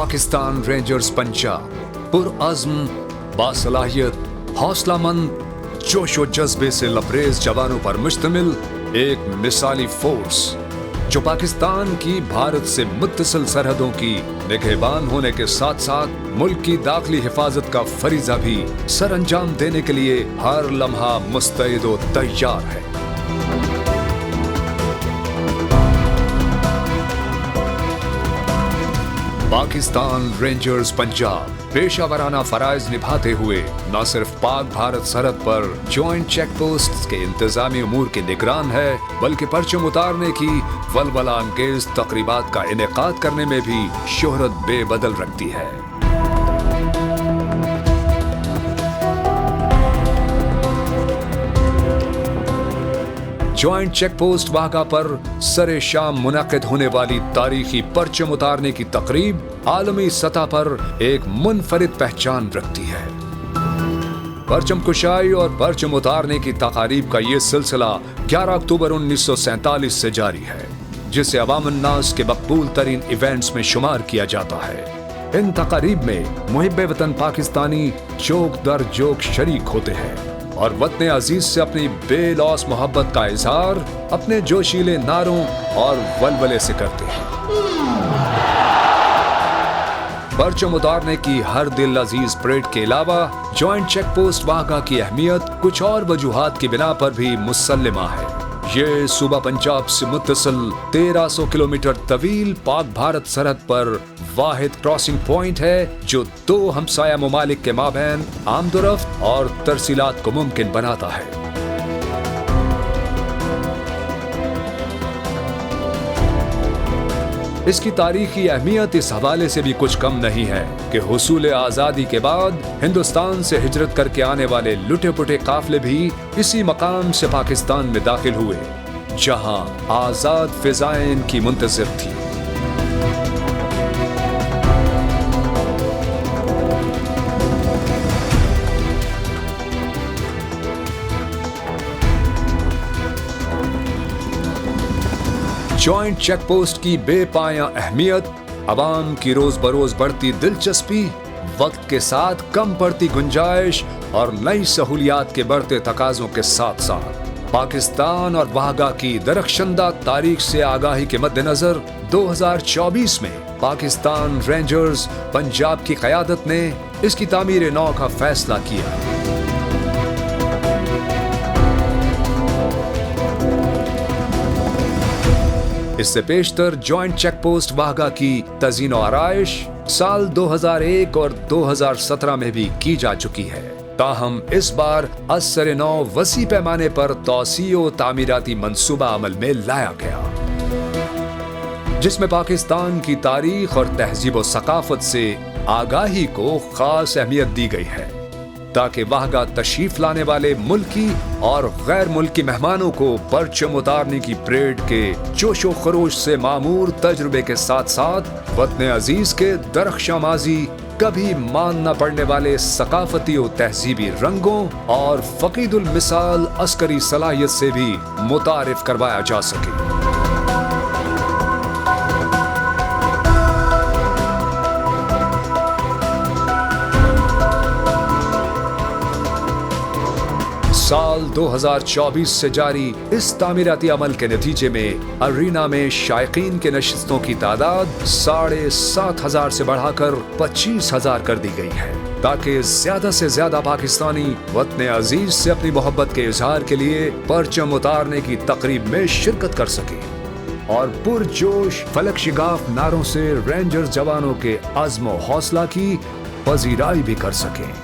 Pakistan rangers Punjab पुरअज़्म, बासलाहियत, हौसलामंद, जोशो जज्बे से लबरेज जवानों पर मुश्तमिल एक मिसाली फोर्स जो पाकिस्तान की भारत से मुत्तसिल सरहदों की निगहबान होने के साथ साथ मुल्क की दाखिली हिफाजत का फरीजा भी सर अंजाम देने के लिए हर लम्हा मुस्तैद व तैयार है। पाकिस्तान रेंजर्स पंजाब पेशा वराना फराइज निभाते हुए न सिर्फ पाक भारत सरहद पर जॉइंट चेक पोस्ट के इंतजामी उमूर की निगरान है, बल्कि परचम उतारने की वलवला अंगेज तकरीबात का इनेकाद करने में भी शोहरत बेबदल रखती है। जॉइंट चेक पोस्ट वाघा पर सरे शाम मुनाकिद होने वाली तारीखी परचम उतारने की तकरीब आलमी सतह पर एक मुनफरिद पहचान रखती है। परचम कुशाई और परचम उतारने की तकारीब का ये सिलसिला 11 अक्टूबर 1947 से जारी है, जिसे अवामुन नास के मकबूल तरीन इवेंट्स में शुमार किया जाता है। इन तकारीब में मुहिब्बे वतन पाकिस्तानी जोक दर जोक शरीक होते हैं और वतन अजीज से अपनी बेलौस मोहब्बत का इजहार अपने जोशीले नारों और वलवले से करते हैं। परचम उतारने की हर दिल अजीज परेड के अलावा जॉइंट चेक पोस्ट वाघा की अहमियत कुछ और वजूहात की बिना पर भी मुसल्लिमा है। ये सूबा पंजाब से मुत्तसिल 1300 किलोमीटर तवील पाक भारत सरहद पर वाहिद क्रॉसिंग पॉइंट है जो दो हमसाया ममालिक के माबैन आमदोरफ्त और तरसीलात को मुमकिन बनाता है। इसकी तारीखी अहमियत इस हवाले से भी कुछ कम नहीं है कि हुसूल आज़ादी के बाद हिंदुस्तान से हिजरत करके आने वाले लुटे पुटे काफिले भी इसी मकाम से पाकिस्तान में दाखिल हुए, जहां आज़ाद फिजाएं इनकी मुंतज़िर थी। जॉइंट चेक पोस्ट की बेपाया अहमियत, अवाम की रोज बरोज बढ़ती दिलचस्पी, वक्त के साथ कम पड़ती गुंजाइश और नई सहूलियात के बढ़ते तकाजों के साथ साथ पाकिस्तान और वाघा की दरख्शंदा तारीख से आगाही के मद्देनजर 2024 में पाकिस्तान रेंजर्स पंजाब की क़यादत ने इसकी तामीर नौ का फैसला किया। इससे पेशतर जॉइंट चेक पोस्ट वाघा की तज़ीन और आराइश साल 2001 और 2017 में भी की जा चुकी है। ताहम इस बार असर नौ वसी पैमाने पर तौसीओ तामीराती मंसूबा अमल में लाया गया, जिसमें पाकिस्तान की तारीख और तहजीब व सकाफत से आगाही को खास अहमियत दी गई है, ताकि वाघा तशरीफ लाने वाले मुल्की और गैर मुल्की मेहमानों को परचम उतारने की परेड के जोशो खरोश से मामूर तजुर्बे के साथ साथ वतन अजीज के दरख्शां माजी कभी मान न पड़ने वाले सकाफती और तहजीबी रंगों और फकीदुल मिसाल अस्करी सलाहियत से भी मुतारिफ करवाया जा सके। साल 2024 से जारी इस तामीराती अमल के नतीजे में अरीना में शायकीन के नशिस्तों की तादाद 7,500 से बढ़ाकर 25,000 कर दी गई है, ताकि ज्यादा से ज्यादा पाकिस्तानी वतन अजीज से अपनी मोहब्बत के इजहार के लिए परचम उतारने की तकरीब में शिरकत कर सके और पुरजोश फलक शिगाफ नारों से रेंजर्स जवानों के अज़्म व हौसला की पजीराई भी कर सके।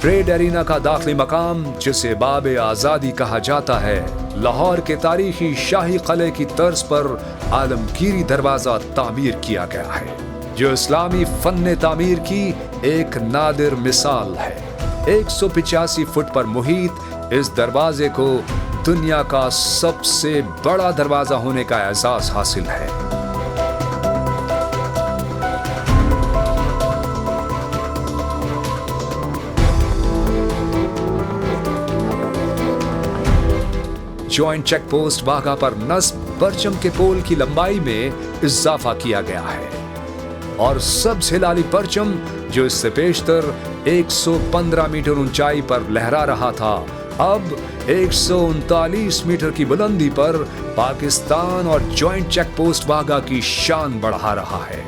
परेड एरिना का दाखिली मकाम, जिसे बाबे आजादी कहा जाता है, लाहौर के तारीखी शाही किले की तर्ज पर आलमगीरी दरवाजा तामीर किया गया है, जो इस्लामी फन्ने तामीर की एक नादिर मिसाल है। 185 फुट पर मुहित इस दरवाजे को दुनिया का सबसे बड़ा दरवाजा होने का एजाज हासिल है। जॉइंट चेक पोस्ट वाघा पर नस्ब परचम के पोल की लंबाई में इजाफा किया गया है और सबसे हिलाली परचम जो इससे पेशतर 115 मीटर ऊंचाई पर लहरा रहा था, अब 139 मीटर की बुलंदी पर पाकिस्तान और जॉइंट चेक पोस्ट वाघा की शान बढ़ा रहा है।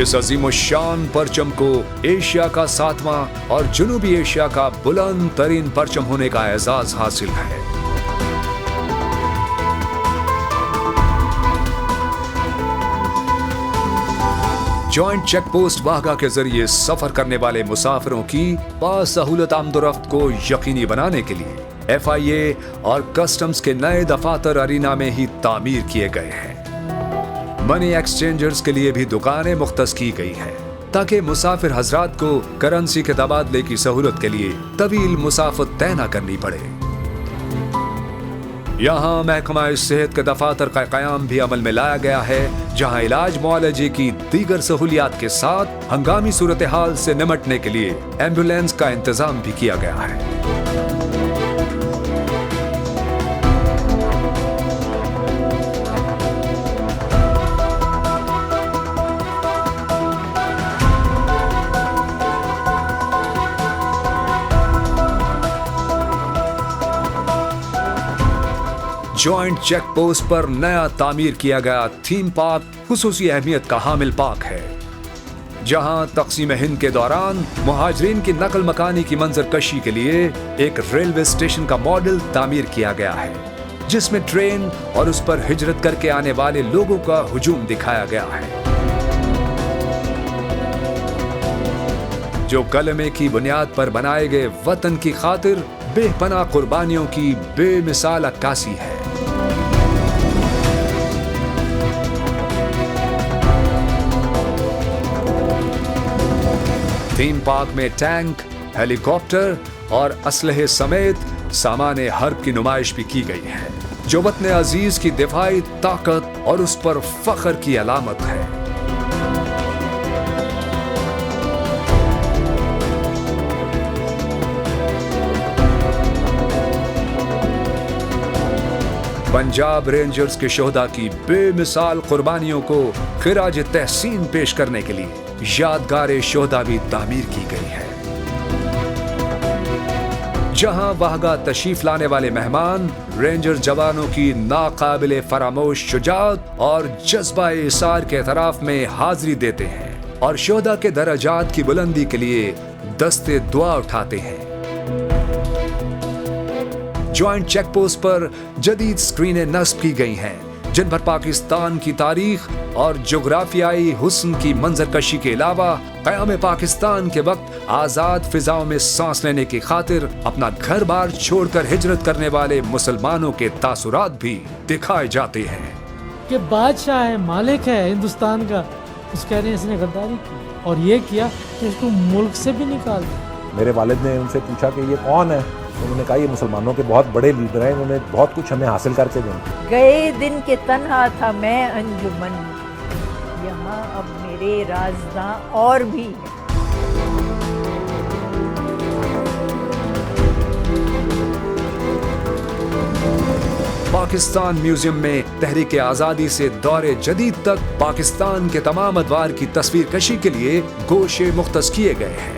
इस अजीम शान परचम को एशिया का 7वां और जनूबी एशिया का बुलंद तरीन परचम होने का एजाज हासिल है। जॉइंट चेक पोस्ट वाघा के जरिए सफर करने वाले मुसाफिरों की बासहूलत आमदोरफ्त को यकीनी बनाने के लिए FIA और कस्टम्स के नए दफातर अरीना में ही तामीर किए गए हैं। मनी एक्सचेंजर्स के लिए भी दुकानें मुख्तस की गई हैं ताकि मुसाफिर हजरात को करेंसी के तबादले की सहूलत के लिए तवील मुसाफत तय न करनी पड़े। यहाँ महकमा सेहत के दफातर का क़याम भी अमल में लाया गया है, जहाँ इलाज मुआलजे की दीगर सहूलियात के साथ हंगामी सूरत हाल से निमटने के लिए एम्बुलेंस का इंतजाम भी किया गया है। जॉइंट चेक पोस्ट पर नया तामीर किया गया थीम पार्क खुसूसी अहमियत का हामिल पार्क है, जहां तक़सीम हिंद के दौरान मुहाजिरीन की नकल मकानी की मंजर कशी के लिए एक रेलवे स्टेशन का मॉडल तामीर किया गया है, जिसमें ट्रेन और उस पर हिजरत करके आने वाले लोगों का हुजूम दिखाया गया है, जो कलमे की बुनियाद पर बनाए गए वतन की खातिर बेपनाह कुर्बानियों की बेमिसाल अक्कासी है। थीम पार्क में टैंक, हेलीकॉप्टर और असलहे समेत सामाने हर्ब की नुमाइश भी की गई है, जो वतन अजीज की दिफाई ताकत और उस पर फख्र की अलामत है। पंजाब रेंजर्स के शोहदा की बेमिसाल कुर्बानियों को खिराज तहसीन पेश करने के लिए यादगार शोहदा भी तामीर की गई है, जहां वाघा तशरीफ लाने वाले मेहमान रेंजर जवानों की नाकाबिले फरामोश शुजाअत और जज्बा इसार के एतराफ में हाजिरी देते हैं और शोहदा के दर्जात की बुलंदी के लिए दस्ते दुआ उठाते हैं। जॉइंट चेक पोस्ट पर जदीद स्क्रीनें नस्ब की गई हैं, जिन पर पाकिस्तान की तारीख और जोग्राफियाई हुस्न की मंजरकशी के अलावा क़याम पाकिस्तान के वक्त आज़ाद फिजाओं में सांस लेने की खातिर अपना घर बार छोड़कर हिजरत करने वाले मुसलमानों के तासुरात भी दिखाए जाते हैं। कि बादशाह है, मालिक है हिंदुस्तान का, उस कह रहे हैं इसने गद्दारी की और ये किया कि इसको मुल्क से भी निकाल दिया। मेरे वालिद ने उनसे पूछा कि ये कौन है, उन्होंने कहा ये मुसलमानों के बहुत बड़े लीडर हैं, इन्होंने बहुत कुछ हमें हासिल करके दिया। गए दिन के तन्हा था मैं अंजुमन, यहाँ अब मेरे राज़दां और भी हैं। पाकिस्तान म्यूजियम में तहरीक आज़ादी से दौरे जदीद तक पाकिस्तान के तमाम अदवार की तस्वीर कशी के लिए गोशे मुख्तस किए गए हैं।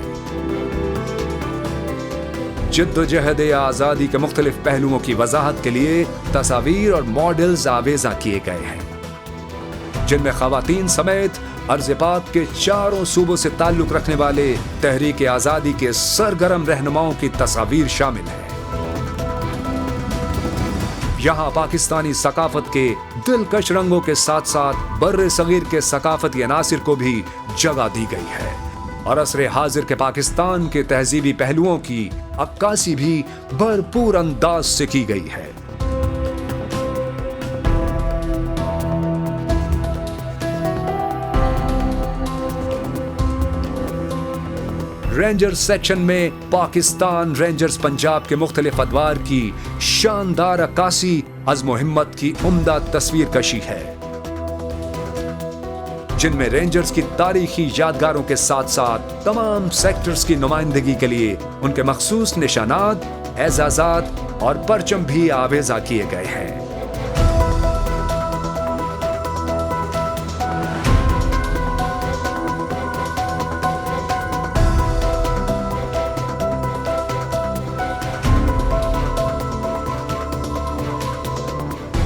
जिद्दोजहद आज़ादी के मुख्तलिफ पहलुओं की वजाहत के लिए तस्वीर और मॉडल्स आवेजा किए गए हैं, जिनमें खवातीन समेत अर्ज़ पाक के चारों सूबों से ताल्लुक रखने वाले तहरीक आज़ादी के सरगर्म रहनुमाओं की तस्वीर शामिल है। यहाँ पाकिस्तानी सकाफत के दिलकश रंगों के साथ साथ बर्रे सगीर के सकाफती अनासिर को भी जगह दी गई है और असरे हाजिर के पाकिस्तान के तहजीबी पहलुओं की अक्कासी भी भरपूर अंदाज से की गई है। रेंजर सेक्शन में पाकिस्तान रेंजर्स पंजाब के मुख्तलिफ अदवार की शानदार अक्कासी अज़्म हिम्मत की उम्दा तस्वीर कशी है। जिनमें रेंजर्स की तारीखी यादगारों के साथ साथ तमाम सेक्टर्स की नुमाइंदगी के लिए उनके मखसूस निशानात, एजाजात और परचम भी आवेजा किए गए हैं।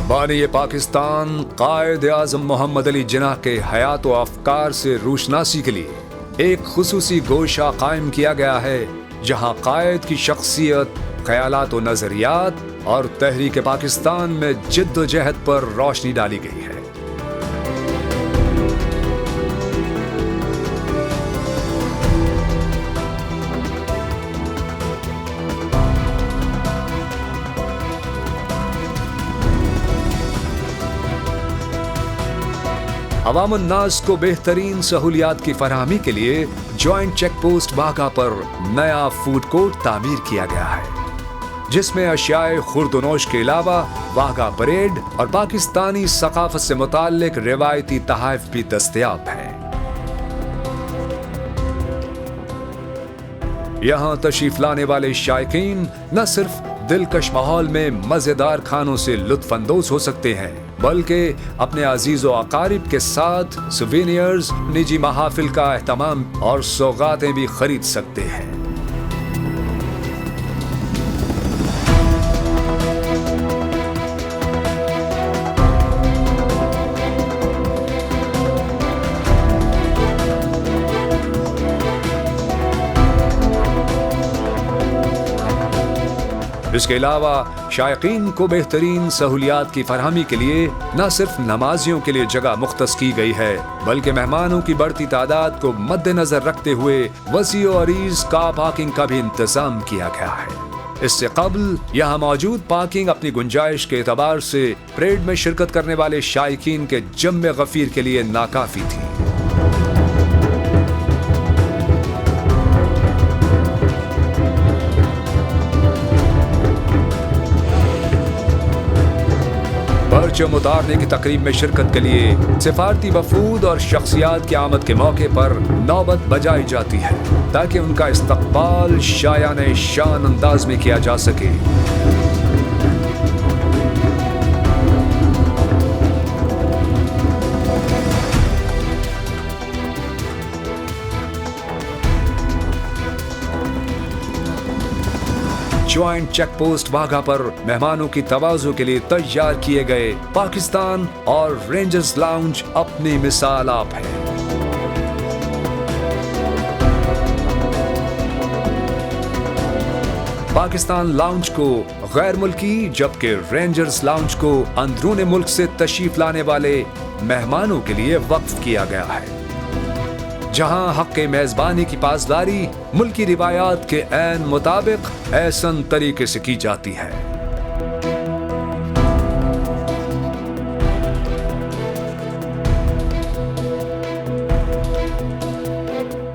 बानी पाकिस्तान कायद आज़म मोहम्मद अली जिन्नाह के हयात व अफकार से रोशनासी के लिए एक खुसूसी गोशा कायम किया गया है, जहां कायद की शख्सियत, ख्यालात व नजरियात और तहरीक पाकिस्तान में जिद्दोजहद पर रोशनी डाली गई है। अवाम उन्नास को बेहतरीन सहूलियात की फराहमी के लिए जॉइंट चेक पोस्ट वाघा पर नया फूड कोर्ट तामीर किया गया है, जिसमें अशियाए खुर्दनोश के अलावा वाघा परेड और पाकिस्तानी सकाफत से मुताल्लिक रिवायती तहाइफ भी दस्तयाब हैं। यहाँ तशरीफ लाने वाले शायकीन न सिर्फ दिलकश माहौल में मजेदार खानों से लुत्फ अंदोज हो सकते हैं, बल्कि अपने अजीज़ व अकारिब के साथ सुवेनियर्स, निजी महाफिल का एहतमाम और सौगातें भी खरीद सकते हैं। इसके अलावा शायकीन को बेहतरीन सहूलियात की फरहमी के लिए न सिर्फ नमाजियों के लिए जगह मुख्तस की गई है, बल्कि मेहमानों की बढ़ती तादाद को मद्देनजर रखते हुए वसी और अरीज कार पार्किंग का भी इंतजाम किया गया है। इससे कबल यहाँ मौजूद पार्किंग अपनी गुंजाइश के एतबार से परेड में शिरकत करने वाले शायकीन के जम्मे गफीर के लिए नाकाफी थी। परचम उतारने की तकरीब में शिरकत के लिए सिफारती वफूद और शख्सियात की आमद के मौके पर नौबत बजाई जाती है, ताकि उनका इस्तकबाल शायाने शान अंदाज में किया जा सके। ज्वाइंट चेक पोस्ट वाघा पर मेहमानों की तवाज़ु के लिए तैयार किए गए पाकिस्तान और रेंजर्स लाउंज अपनी मिसाल आप है। पाकिस्तान लाउंज को गैर मुल्की, जबकि रेंजर्स लाउंज को अंदरूनी मुल्क से तशरीफ लाने वाले मेहमानों के लिए वक्फ किया गया है, जहां हक़ मेज़बानी की पासदारी मुल्की रिवायात के ऐन मुताबिक ऐसन तरीके से की जाती है।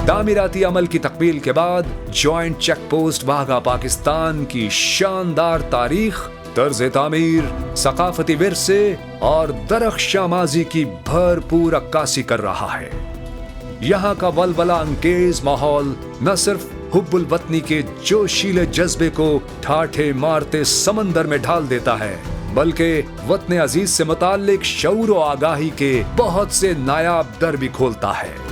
तामीराती अमल की तकमील के बाद joint check post Wagah Pakistan की शानदार तारीख, तर्ज तामीर, सकाफती विरसे और दरख्शां माजी की भरपूर अक्कासी कर रहा है। यहाँ का वलवला अंगेज माहौल न सिर्फ हुब्बुल वतनी के जोशीले जज्बे को ठाठे मारते समंदर में ढाल देता है, बल्कि वतन अजीज से मुताल्लिक शऊर व आगाही के बहुत से नायाब दर भी खोलता है।